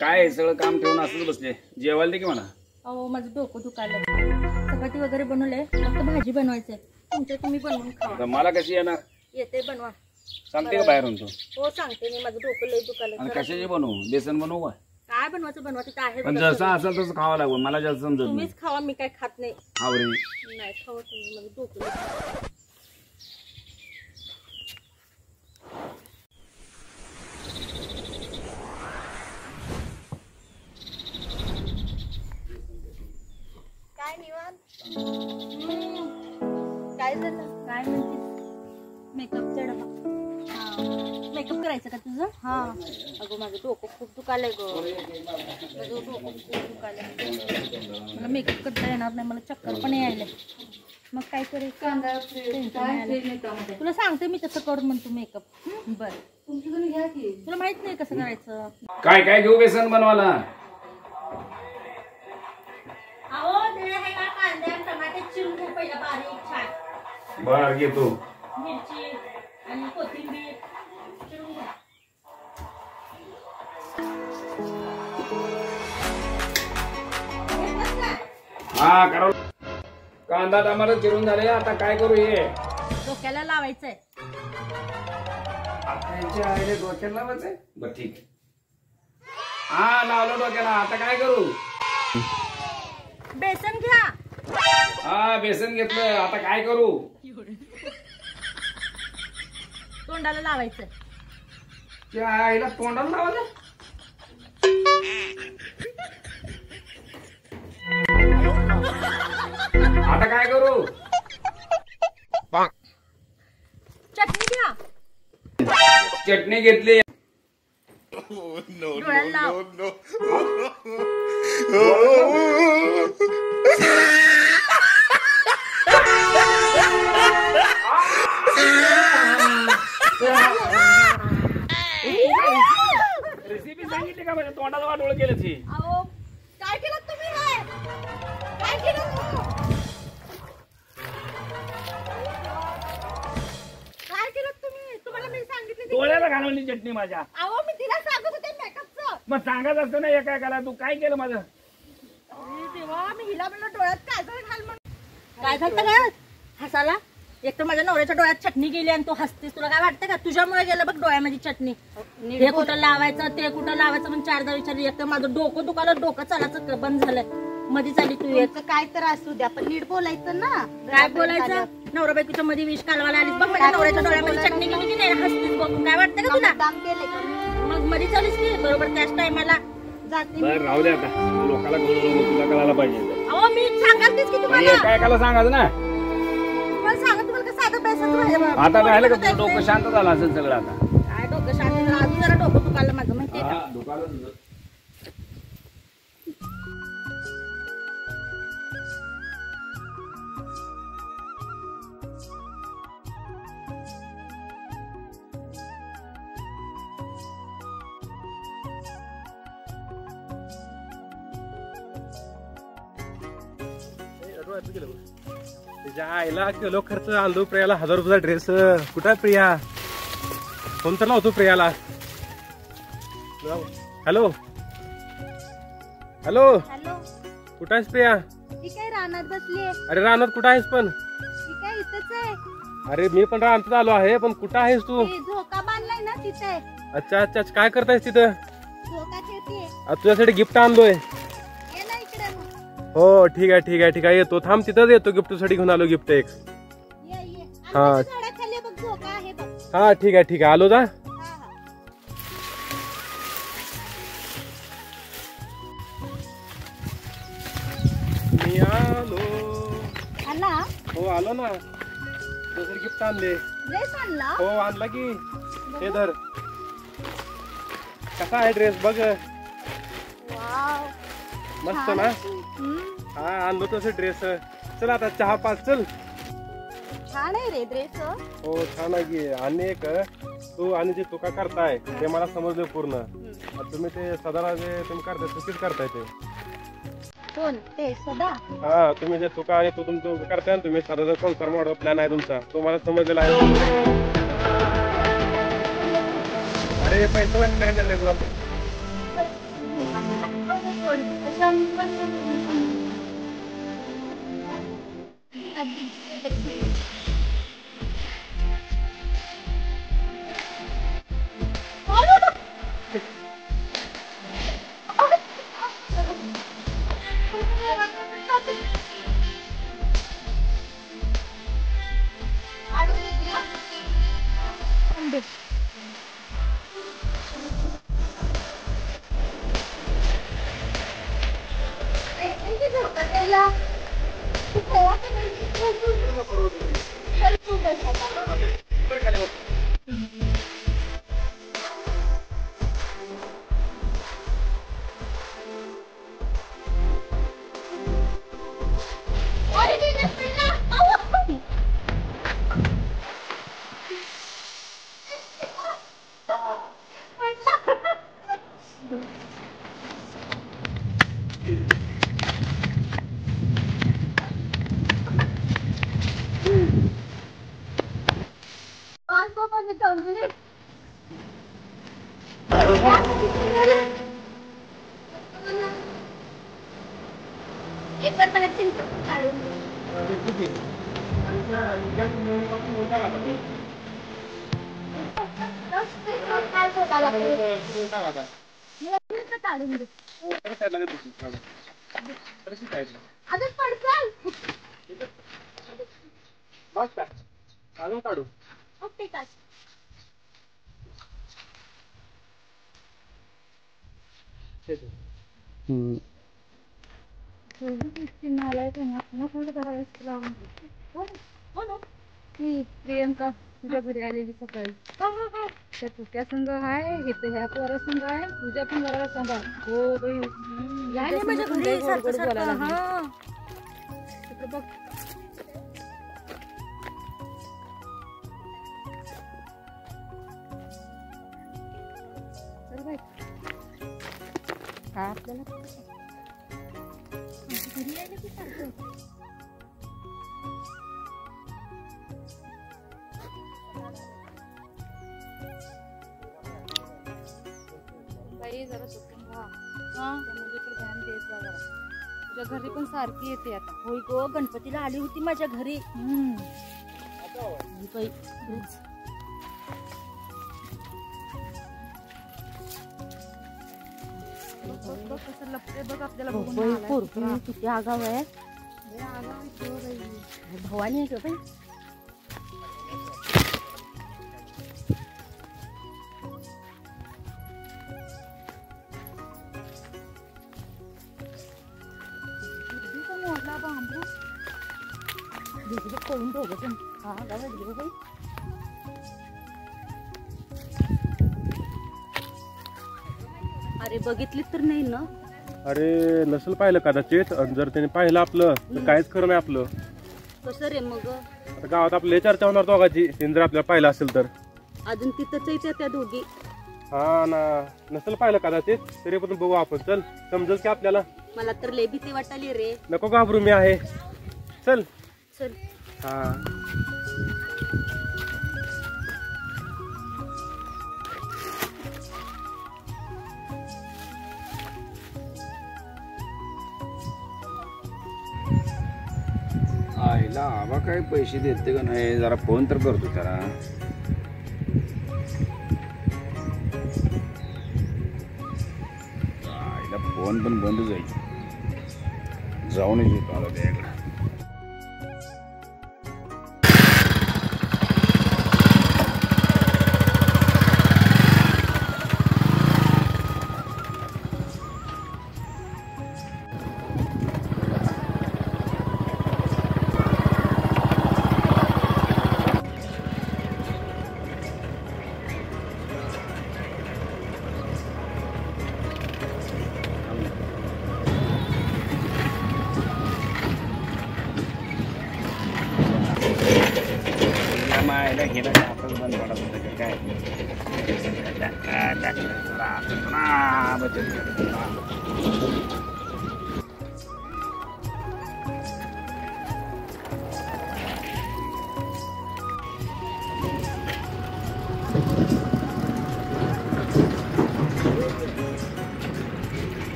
काय सगळं काम ठेवून असंच बसले. जेवायला दे की म्हणा. अहो माझं डोकं दुखायलं. चपाती वगैरे बनवले, फक्त भाजी बनवायचंय. तुमचं तुम्ही बनवून खावा. मला कशी येणार? येते बनवा. सांगते का बाहेरून तू? हो सांगते मी. माझं डोकं लय दुखायलं. आणि कशाचे बनवू? बेसन बनवू का? काय बनवायचं बनवा, तिथं आहे. पण जसं असेल तसं खावं लागेल. मला जास्त समजत नाही. तुम्हीच खावा, मी काय खात नाही. आवरे नाही खावा तुम्ही. माझं डोकं दुखतं. काय निवांत? काय झालं? काय म्हणतेस? मेकअपचा डबा. मेकअप करायचं का तुझं? हा. अगं माझं डोकं खूप दुखायलंय ग. माझं डोकं खूप दुखायलंय. मला मेकअप करता येणार नाही. मला चक्कर पण यायला. मग काय करायचं? तुला सांगते मी तसं करून म्हणतो मेकअप. बर तुमच्याकडून घ्या की. तुला माहित नाही कसं करायचं. काय काय घेऊ बेसन बनवायला? कांदा टमाटे चिरून पहिला बारीक छान. बर घेतो. मिरची आणि कोथिंबीर चिरून घ्या. हा करा. कांदा टमाटर चिरून झाले. आता काय करू? हे डोक्याला लावायचंय. डोक्याला लावायचंय. बर ठीक. हा लावलं डोक्याला. आता काय करू? बेसन घ्या. हा बेसन घेतलं. आता काय करू? तोंडाला लावायचं. त्या आईला तोंडाला लावायचं. आता काय करू? चटणी घ्या. चटणी घेतली. डोळ्याला लाव. रेसिपी सांगितली का? म्हणजे तोंडाला वाटोळ केलं ती. अहो काय केलं तुम्ही? काय केलं तू? काय केलं तुम्ही? तुम्हाला मी सांगितलं. डोळ्याला घालवली चटणी माझ्या. अहो मी तिला सांगत होते मेकअपचं. मग सांगत असतं ना एका एकाला. तू काय केलं माझं? तेव्हा मी हिला म्हणलं डोळ्यात काजळ घाल म्हणून. काय झालं काय हसाला? एक तर माझ्या नवऱ्याच्या डोळ्यात चटणी गेली आणि तू हसतेस. तुला काय वाटतं का? तुझ्यामुळे गेलं बघ डोळ्यामध्ये चटणी. हे कुठं लावायचं ते कुठं लावायचं पण चारदा विचारली. एक तर माझं डोकं दुखायला, डोकं चालायचं बंद झालंय. मध्ये चाली तू एक काय तर असू द्या, पण नीट बोलायचं ना. काय बोलायचं? नवरा बायकोच्या मध्ये विष कालवायला आलीस बघ. माझ्या नवऱ्याच्या डोळ्यामध्ये चटणी गेली की नाही हसतेस बघ. काय वाटतं का तुला? काम केलंय का? मग मध्ये चालीस की बरोबर त्याच टायमाला जाते. बरं राहू दे आता. लोकाला तुला कळायला पाहिजे. अहो मी सांगालतेच की तुम्हाला. एका एकाला सांगायचं ना. तुम्हाला सांगा तुम्हाला का साधं पैसा. आता राहिलं का तुझं डोकं शांत झालं असेल सगळं आता? काय डोकं शांत झालं? अजून जरा डोकं दुखायला माझं माहितीये का? दुकान त्याच्या आईला किलो खर्च आणलो प्रियाला. 1000 रुपयाचा ड्रेस. कुठं आहे प्रिया? फोन तर लावतो प्रियाला. Hello hello. हॅलो. कुठं आहेस प्रिया? ठीक आहे, रानात बसलीये. अरे रानात कुठं आहेस पण? ठीक आहे, इथंच आहे. अरे मी पण रानात आलो आहे, पण कुठं आहेस तू? ते झोका बांधलाय ना तिथे. अच्छा अच्छा. काय करतायस तिथं? झोका खेळतीये. तुझ्यासाठी गिफ्ट आणलोय. ये ना इकडे मग. हो ठीक आहे ठीक आहे ठीक आहे. येतो थांब. तिथंच येतो. गिफ्टसाठी घेऊन आलो गिफ्ट एक. ये ये. हा. आंब्याच्या झाडाखाली बघ झोका आहे बघ. हा ठीक आहे ठीक आहे. आलो जा. हा हा. मी आलो. आला. हो आलो ना. तुझ्यासाठी गिफ्ट आणले. ड्रेस आणला. हो आणला की. हे धर. कसा आहे ड्रेस बघ. वाव. मस्त ना. हा आणलो तसं ड्रेस. चल आता चहा पाच. चल. छान आहे रे ड्रेस. हो छान आहे की. आणि एक तू आणि जे तुका करताय ते मला समजलं पूर्ण. तुम्ही ते सदाला जे तुम्ही करताय चुकीच करताय ते. कोण ते सदा? हा तुम्ही जे तुका आणि तू तुमचं करताय ना तुम्ही सदाचा संसार मोडा प्लॅन आहे तुमचा. तो मला समजलेला आहे. अरे पैसे नाही झाले तुला. अजून काढू प्रियंका तुझ्या घरी आलेली सकाळी त्या तुझ्या संघ आहे इथे ह्या पोरा संघ आहे तुझ्या पण घराला संघ हो माझ्या घरी बघ आपल्याला घरी आले की सारखं बाई जरा सुटून राहा म्हणजे तू ध्यान देत जा जरा तुझ्या घरी पण सारखी येते आता होय गो गणपतीला आली होती माझ्या घरी बाई कसं लपते बघ आपल्याला बघून किती आगाव आहे भवानी आहे बाई मोडला बांबू करून ठेवलं हा गावात बाई अरे बघितली तर नाही ना अरे नसेल पाहिलं कदाचित आणि जर त्याने पाहिलं आपलं तर काहीच खरं नाही आपलं कसं रे मग आता गावात आपल्या चर्चा होणार दोघांची त्याने जर आपल्याला पाहिलं असेल तर अजून तिथंच येत्या त्या दोघी हा ना नसेल पाहिलं कदाचित तरी पण बघू आपण चल समजेल की आपल्याला मला तर लय भीती वाटाली रे नको घाबरू मी आहे चल चल हा आईला आबा काय पैसे देते का नाही जरा फोन तर करतो त्याला आईला फोन पण बंद जाईल जाऊनच येतो आला त्याकडे मायला गेला आपलं बंद पडत होतं काय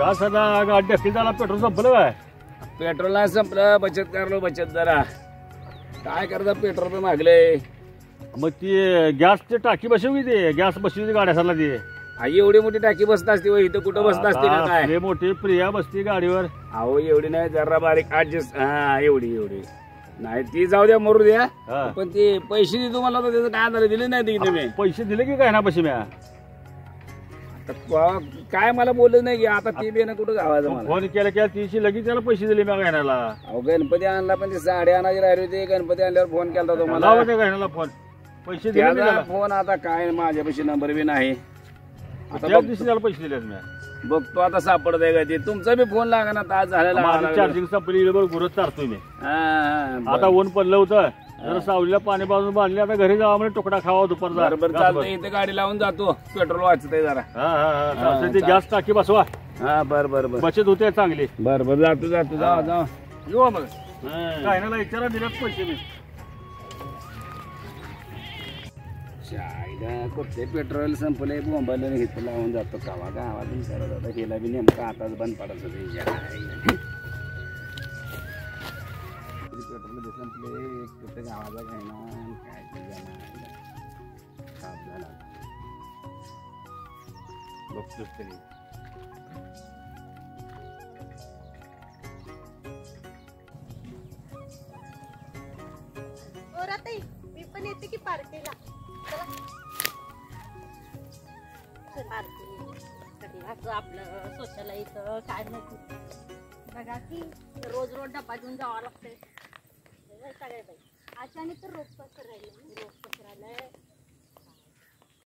का सदा गाडी ढकली झाला पेट्रोल संपलं काय पेट्रोल नाही संपलं बचत करलो बचत जरा काय करता पेट्रोल पे मागले मग ती गॅसची टाकी बसवली ते गॅस बसवली गाड्यासाला ती आई एवढी मोठी टाकी बसत असते व इथं कुठं बसत असते का काय लय मोठी प्रिया बसती गाडीवर अहो एवढी नाही जरा बारीक ऍडजस्ट हा एवढी एवढी नाही ती जाऊ द्या मरू द्या हा. पण ते पैसे दे तुम्हाला तर त्याचं काय झालं दिले नाही ते तुम्ही पैसे दिले की काय ना पैसे म्या काय मला बोललं नाही की आता ती बेन कुठं गावाचं मला फोन केला की तीशी लगेच त्याला पैसे दिले म्या गायनाला अहो गणपती आणला पण ती साडी आणायची राहिली होती गणपती आणल्यावर फोन केला तुम्हाला लावा त्या गायनाला फोन पैसे दिले मी त्याचा त्याला. फोन आता काय माझ्यापाशी नंबर बी नाही आता त्याच दिवशी त्याला पैसे दिले म्या बघतो आता सापडत आहे का ते तुमचा बी फोन लागा ना तास झालेला माझं चार्जिंग संपली बरोबर गुरत चारतोय मी हा आता ऊन पडलं होतं जर सावलीला पाणी बाजून बांधले आता घरी जावा म्हणजे तुकडा खावा दुपारचा बरोबर चालतंय इथे गाडी लावून जातो पेट्रोल वाचतंय जरा चालतंय ती गॅस टाकी बसवा हा बर बर बर बचत होते चांगली बर बर जातो जातो जाऊ जाऊ येऊ मग गायनाला विचारा दिल्यात पैसे मी शाळेला कुठले पेट्रोल संपले बोंबाला इथं लावून जातो कावा गावातून करत होता गेला बी नेमका आताच बंद पडत होते पेट्रोल बी संपले कुठे गावाचा घ्यायना काय ते झाला बघतोच तरी मी पण येते की पार्टीला असं आपलं सोशलाइज काय माहिती बघा की रोज रोज डबा घेऊन जावं लागतंय सगळे बाई अचानक तर रोज कसं राहील